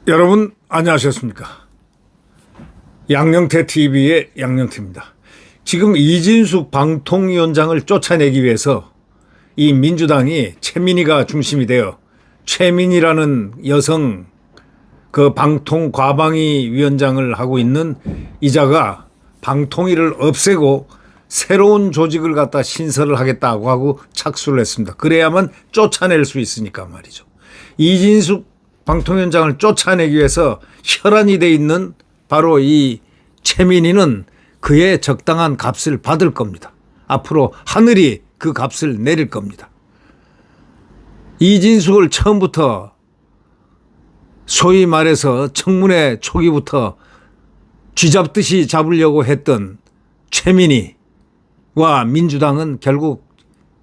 여러분 안녕하셨습니까? 양영태 TV의 양영태입니다. 지금 이진숙 방통위원장을 쫓아내기 위해서 이 민주당이 최민희가 중심이 되어 최민희라는 여성 그 방통 과방위 위원장을 하고 있는 이자가 방통위를 없애고 새로운 조직을 갖다 신설을 하겠다고 하고 착수를 했습니다. 그래야만 쫓아낼 수 있으니까 말이죠. 이진숙 방통위원장을 쫓아내기 위해서 혈안이 돼 있는 바로 이 최민희는 그의 적당한 값을 받을 겁니다. 앞으로 하늘이 그 값을 내릴 겁니다. 이진숙을 처음부터 소위 말해서 청문회 초기부터 쥐잡듯이 잡으려고 했던 최민희와 민주당은 결국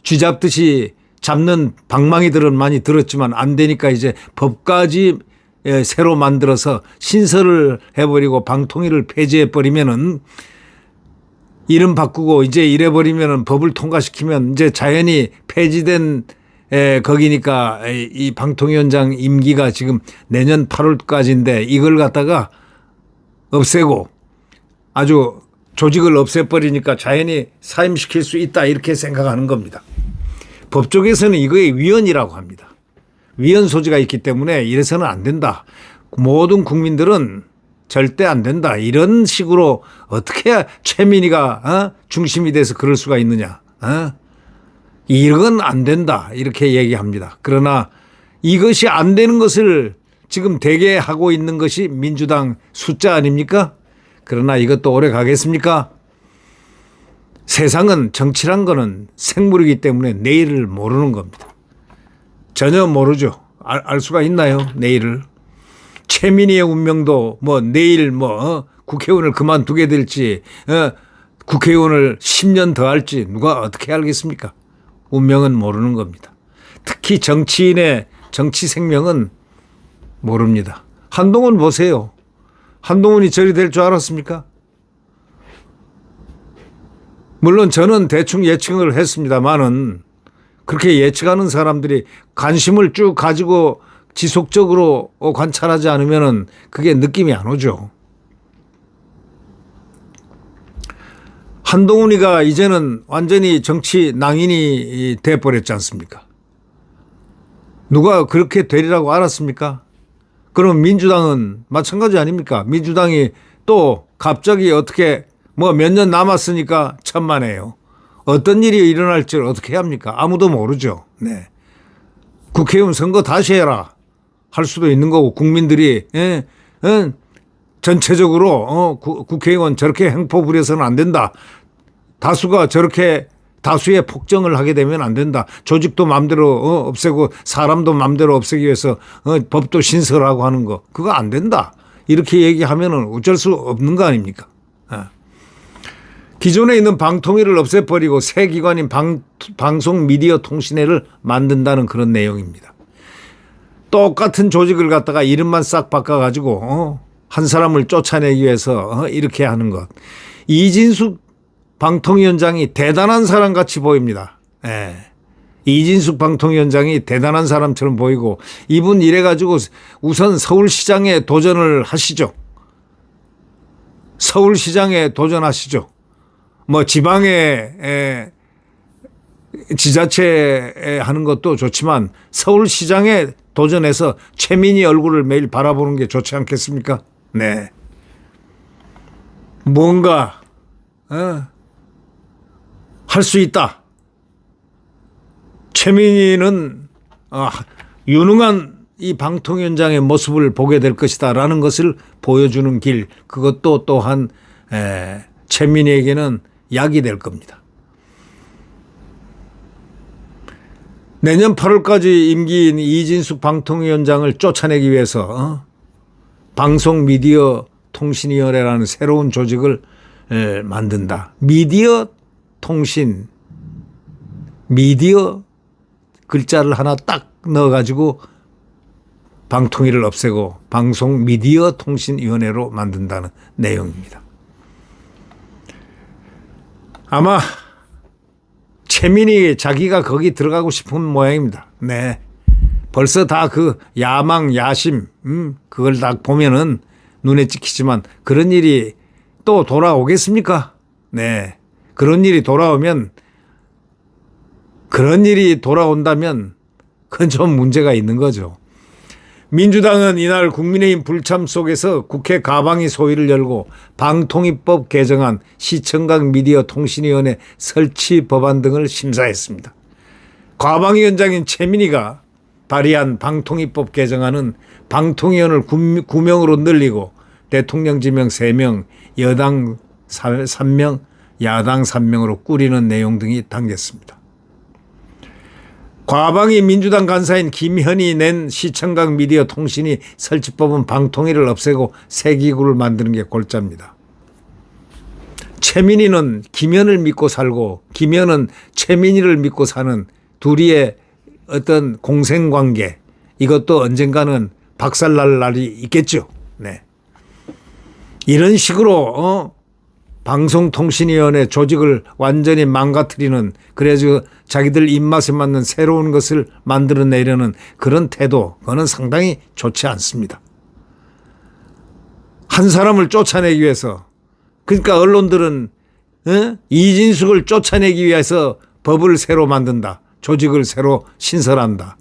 쥐잡듯이 잡는 방망이들은 많이 들었지만 안 되니까 이제 법까지 새로 만들어서 신설을 해버리고 방통위를 폐지해버리면은 이름 바꾸고 이제 이래버리면은 법을 통과시키면 이제 자연히 폐지된 거기니까 이 방통위원장 임기가 지금 내년 8월까지인데 이걸 갖다가 없애고 아주 조직을 없애버리니까 자연히 사임시킬 수 있다 이렇게 생각하는 겁니다. 법조계에서는 이거에 위헌이라고 합니다. 위헌 소지가 있기 때문에 이래서는 안 된다. 모든 국민들은 절대 안 된다. 이런 식으로 어떻게 최민희가 중심이 돼서 그럴 수가 있느냐. 이건 안 된다. 이렇게 얘기합니다. 그러나 이것이 안 되는 것을 지금 대개 하고 있는 것이 민주당 숫자 아닙니까? 그러나 이것도 오래 가겠습니까? 세상은 정치란 거는 생물이기 때문에 내일을 모르는 겁니다. 전혀 모르죠. 알 수가 있나요? 내일을. 최민희의 운명도 뭐 내일 국회의원을 그만두게 될지 국회의원을 10년 더 할지 누가 어떻게 알겠습니까? 운명은 모르는 겁니다. 특히 정치인의 정치 생명은 모릅니다. 한동훈 보세요. 한동훈이 저리 될 줄 알았습니까? 물론 저는 대충 예측을 했습니다만은 그렇게 예측하는 사람들이 관심을 쭉 가지고 지속적으로 관찰하지 않으면은 그게 느낌이 안 오죠. 한동훈이가 이제는 완전히 정치 낭인이 돼버렸지 않습니까? 누가 그렇게 되리라고 알았습니까? 그럼 민주당은 마찬가지 아닙니까? 민주당이 또 갑자기 어떻게 몇 년 남았으니까 천만에요. 어떤 일이 일어날지 어떻게 합니까? 아무도 모르죠. 네. 국회의원 선거 다시 해라 할 수도 있는 거고 국민들이 전체적으로 국회의원 저렇게 행포 부려서는 안 된다. 다수가 저렇게 다수의 폭정을 하게 되면 안 된다. 조직도 마음대로 없애고 사람도 마음대로 없애기 위해서 법도 신설하고 하는 거 그거 안 된다. 이렇게 얘기하면은 어쩔 수 없는 거 아닙니까? 기존에 있는 방통위를 없애버리고 새 기관인 방송미디어통신회를 만든다는 그런 내용입니다. 똑같은 조직을 갖다가 이름만 싹 바꿔가지고 한 사람을 쫓아내기 위해서 이렇게 하는 것. 이진숙 방통위원장이 대단한 사람 같이 보입니다. 이진숙 방통위원장이 대단한 사람처럼 보이고 이분 이래가지고 우선 서울시장에 도전을 하시죠. 서울시장에 도전하시죠. 지방에 지자체에 하는 것도 좋지만 서울시장에 도전해서 최민희 얼굴을 매일 바라보는 게 좋지 않겠습니까? 네. 뭔가 할 수 있다. 최민희는 유능한 이 방통위원장의 모습을 보게 될 것이다라는 것을 보여주는 길, 그것도 또한 최민희에게는 약이 될 겁니다. 내년 8월까지 임기인 이진숙 방통위원장을 쫓아내기 위해서 방송미디어통신위원회라는 새로운 조직을 만든다. 미디어 통신, 미디어 글자를 하나 딱 넣어가지고 방통위를 없애고 방송미디어통신위원회로 만든다는 내용입니다. 아마 최민희 자기가 거기 들어가고 싶은 모양입니다. 네. 벌써 다 그 야망, 야심, 그걸 다 보면은 눈에 찍히지만 그런 일이 또 돌아오겠습니까? 네. 그런 일이 돌아온다면 그건 좀 문제가 있는 거죠. 민주당은 이날 국민의힘 불참 속에서 국회 가방위 소위를 열고 방통위법 개정안, 시청각 미디어 통신위원회 설치 법안 등을 심사했습니다. 과방위원장인 최민희가 발의한 방통위법 개정안은 방통위원을 9명으로 늘리고 대통령 지명 3명, 여당 3명, 야당 3명으로 꾸리는 내용 등이 담겼습니다. 과방위 민주당 간사인 김현희 낸 시청각 미디어 통신위 설치법은 방통위를 없애고 새 기구를 만드는 게 골자입니다. 최민희는 김현을 믿고 살고 김현은 최민희를 믿고 사는 둘이의 어떤 공생관계, 이것도 언젠가는 박살날 날이 있겠죠. 네. 이런 식으로 방송통신위원회 조직을 완전히 망가뜨리는, 그래서 자기들 입맛에 맞는 새로운 것을 만들어내려는 그런 태도, 그거는 상당히 좋지 않습니다. 한 사람을 쫓아내기 위해서, 그러니까 언론들은 이진숙을 쫓아내기 위해서 법을 새로 만든다, 조직을 새로 신설한다,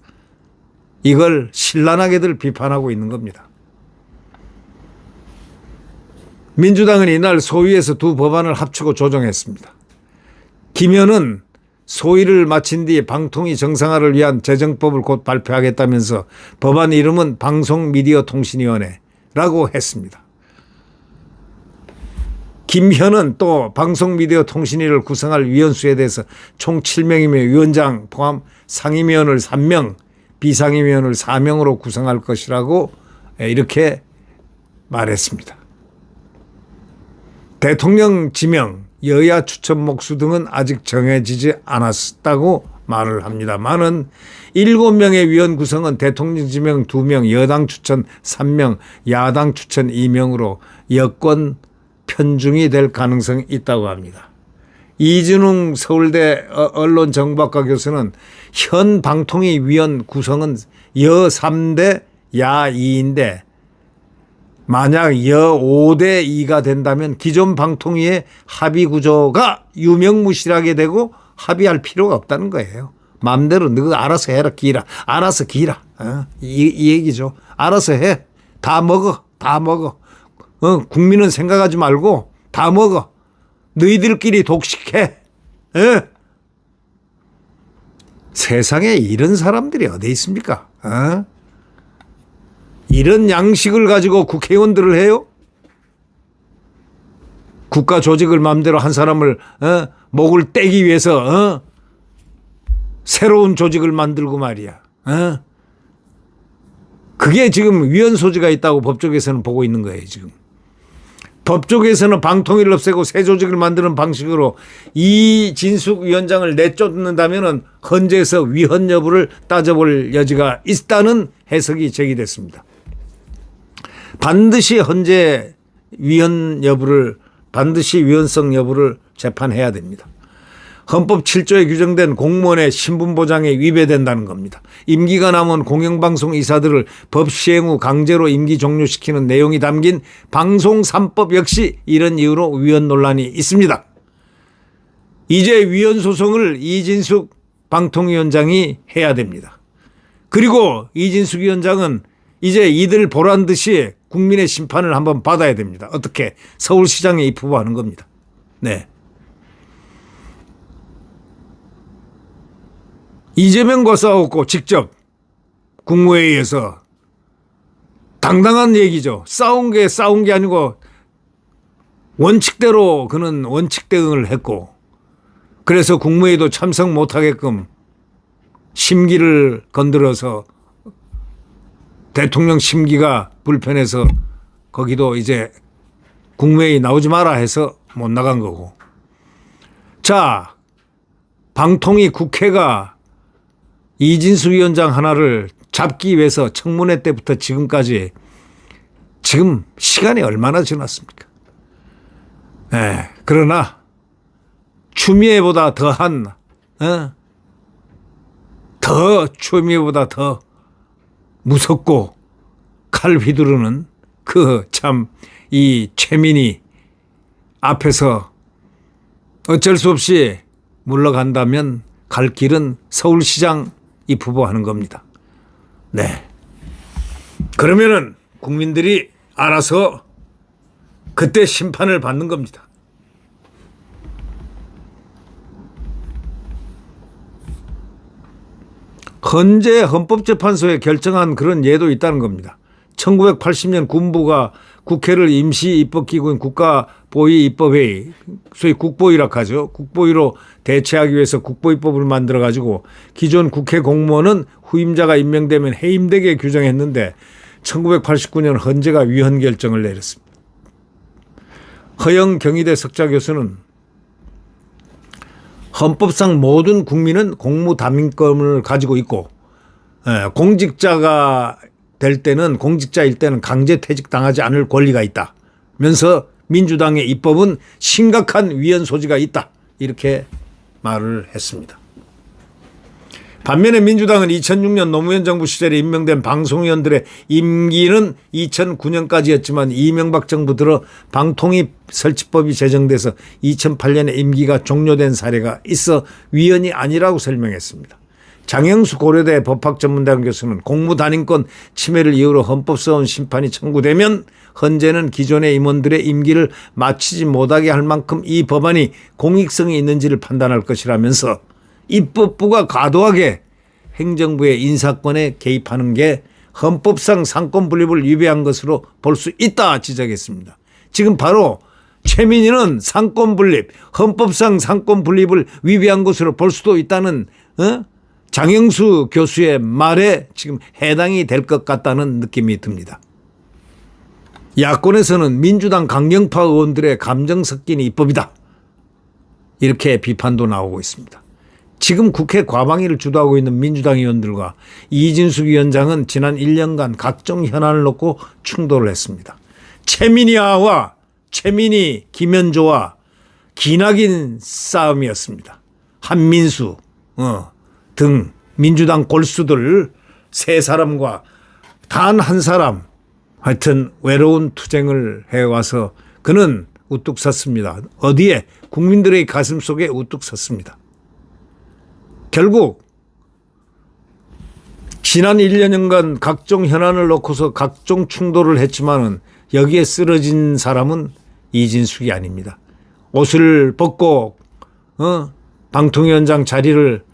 이걸 신랄하게들 비판하고 있는 겁니다. 민주당은 이날 소위에서 두 법안을 합치고 조정했습니다. 김현은 소위를 마친 뒤 방통위 정상화를 위한 재정법을 곧 발표하겠다면서 법안 이름은 방송미디어통신위원회라고 했습니다. 김현은 또 방송미디어통신위를 구성할 위원수에 대해서 총 7명이며 위원장 포함 상임위원을 3명, 비상임위원을 4명으로 구성할 것이라고 이렇게 말했습니다. 대통령 지명, 여야 추천 목수 등은 아직 정해지지 않았다고 말을 합니다만은 7명의 위원 구성은 대통령 지명 2명, 여당 추천 3명, 야당 추천 2명으로 여권 편중이 될 가능성이 있다고 합니다. 이진웅 서울대 언론정보학과 교수는 현 방통위 위원 구성은 여 3대 야 2인데 만약 여 5대 2가 된다면 기존 방통위의 합의 구조가 유명무실하게 되고 합의할 필요가 없다는 거예요. 마음대로 너가 알아서 해라, 기라. 알아서 기라. 이 얘기죠. 알아서 해. 다 먹어. 다 먹어. 국민은 생각하지 말고 다 먹어. 너희들끼리 독식해. 세상에 이런 사람들이 어디 있습니까? 이런 양식을 가지고 국회의원들을 해요? 국가 조직을 마음대로 한 사람을 목을 떼기 위해서 새로운 조직을 만들고 말이야. 그게 지금 위헌 소지가 있다고 법조계에서는 보고 있는 거예요. 지금 법조계에서는 방통위를 없애고 새 조직을 만드는 방식으로 이진숙 위원장을 내쫓는다면 헌재에서 위헌 여부를 따져볼 여지가 있다는 해석이 제기됐습니다. 반드시 헌재 위헌 여부를, 반드시 위헌성 여부를 재판해야 됩니다. 헌법 7조에 규정된 공무원의 신분보장에 위배된다는 겁니다. 임기가 남은 공영방송 이사들을 법 시행 후 강제로 임기 종료시키는 내용이 담긴 방송 3법 역시 이런 이유로 위헌 논란이 있습니다. 이제 위헌 소송을 이진숙 방통위원장이 해야 됩니다. 그리고 이진숙 위원장은 이제 이들 보란 듯이 국민의 심판을 한번 받아야 됩니다. 어떻게? 서울시장에 입후보하는 겁니다. 네. 이재명과 싸웠고 직접 국무회의에서 당당한 얘기죠. 싸운 게 아니고 원칙대로 그는 원칙 대응을 했고, 그래서 국무회의도 참석 못하게끔 심기를 건드려서 대통령 심기가 불편해서 거기도 이제 국무회의 나오지 마라 해서 못 나간 거고. 자, 방통위 국회가 이진수 위원장 하나를 잡기 위해서 청문회 때부터 지금까지 지금 시간이 얼마나 지났습니까? 네, 그러나 추미애보다 더한 더 추미애보다 더 무섭고 칼 휘두르는 그 참 이 최민희 앞에서 어쩔 수 없이 물러간다면 갈 길은 서울시장 이 후보 하는 겁니다. 네. 그러면은 국민들이 알아서 그때 심판을 받는 겁니다. 헌재 헌법재판소에 결정한 그런 예도 있다는 겁니다. 1980년 군부가 국회를 임시 입법기구인 국가보위입법회의, 소위 국보위라고 하죠. 국보위로 대체하기 위해서 국보입법을 만들어 가지고 기존 국회 공무원은 후임자가 임명되면 해임되게 규정했는데 1989년 헌재가 위헌 결정을 내렸습니다. 허영 경희대 석좌 교수는 헌법상 모든 국민은 공무담임권을 가지고 있고 공직자가 될 때는 공직자일 때는 강제퇴직 당하지 않을 권리가 있다면서 민주당의 입법은 심각한 위헌 소지가 있다 이렇게 말을 했습니다. 반면에 민주당은 2006년 노무현 정부 시절에 임명된 방송위원들의 임기는 2009년까지였지만 이명박 정부 들어 방통위 설치법이 제정돼서 2008년에 임기가 종료된 사례가 있어 위헌이 아니라고 설명했습니다. 장영수 고려대 법학전문대학 교수는 공무단임권 침해를 이유로 헌법소원 심판이 청구되면 헌재는 기존의 임원들의 임기를 마치지 못하게 할 만큼 이 법안이 공익성이 있는지를 판단할 것이라면서 입법부가 과도하게 행정부의 인사권에 개입하는 게 헌법상 상권 분립을 위배한 것으로 볼 수 있다 지적했습니다. 지금 바로 최민희는 상권 분립, 헌법상 상권 분립을 위배한 것으로 볼 수도 있다는 장영수 교수의 말에 지금 해당이 될 것 같다는 느낌이 듭니다. 야권에서는 민주당 강경파 의원들의 감정 섞인 입법이다. 이렇게 비판도 나오고 있습니다. 지금 국회 과방위를 주도하고 있는 민주당 의원들과 이진숙 위원장은 지난 1년간 각종 현안을 놓고 충돌을 했습니다. 최민희와 최민희, 김현조와 기나긴 싸움이었습니다. 한민수 등 민주당 골수들 세 사람과 단 한 사람 하여튼 외로운 투쟁을 해와서 그는 우뚝 섰습니다. 어디에? 국민들의 가슴 속에 우뚝 섰습니다. 결국 지난 1년간 각종 현안을 놓고서 각종 충돌을 했지만은 여기에 쓰러진 사람은 이진숙이 아닙니다. 옷을 벗고 방통위원장 자리를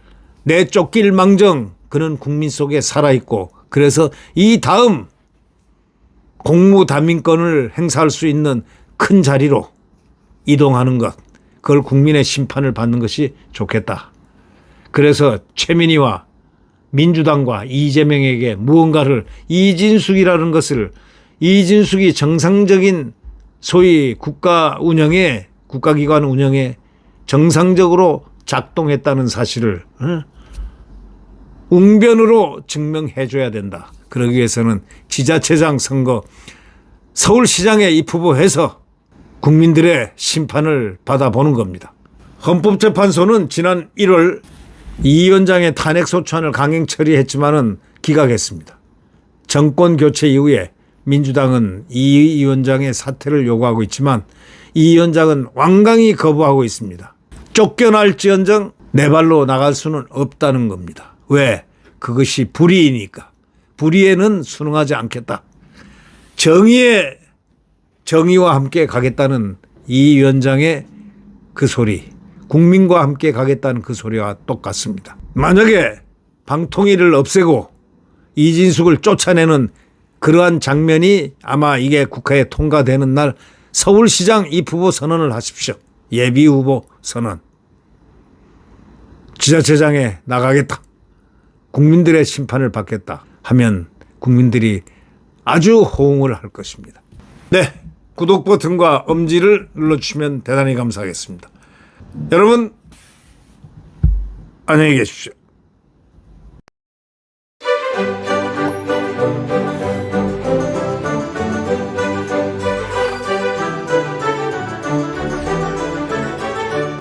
내쫓길 망정 그는 국민 속에 살아있고 그래서 이 다음 공무담임권을 행사할 수 있는 큰 자리로 이동하는 것 그걸 국민의 심판을 받는 것이 좋겠다. 그래서 최민희와 민주당과 이재명에게 무언가를 이진숙이라는 것을 이진숙이 정상적인 소위 국가기관 운영에 정상적으로 작동했다는 사실을 웅변으로 증명해 줘야 된다. 그러기 위해서는 지자체장 선거 서울시장에 입후보해서 국민들의 심판을 받아보는 겁니다. 헌법재판소는 지난 1월 이 위원장의 탄핵 소추안을 강행 처리했지만은 기각했습니다. 정권 교체 이후에 민주당은 이 위원장의 사퇴를 요구하고 있지만 이 위원장은 완강히 거부하고 있습니다. 쫓겨날지언정 내 발로 나갈 수는 없다는 겁니다. 왜? 그것이 불의이니까. 불의에는 순응하지 않겠다. 정의와 함께 가겠다는 이 위원장의 그 소리, 국민과 함께 가겠다는 그 소리와 똑같습니다. 만약에 방통위를 없애고 이진숙을 쫓아내는 그러한 장면이 아마 이게 국회에 통과되는 날 서울시장 입후보 선언을 하십시오. 예비후보 선언. 지자체장에 나가겠다. 국민들의 심판을 받겠다 하면 국민들이 아주 호응을 할 것입니다. 네, 구독 버튼과 엄지를 눌러주시면 대단히 감사하겠습니다. 여러분 안녕히 계십시오.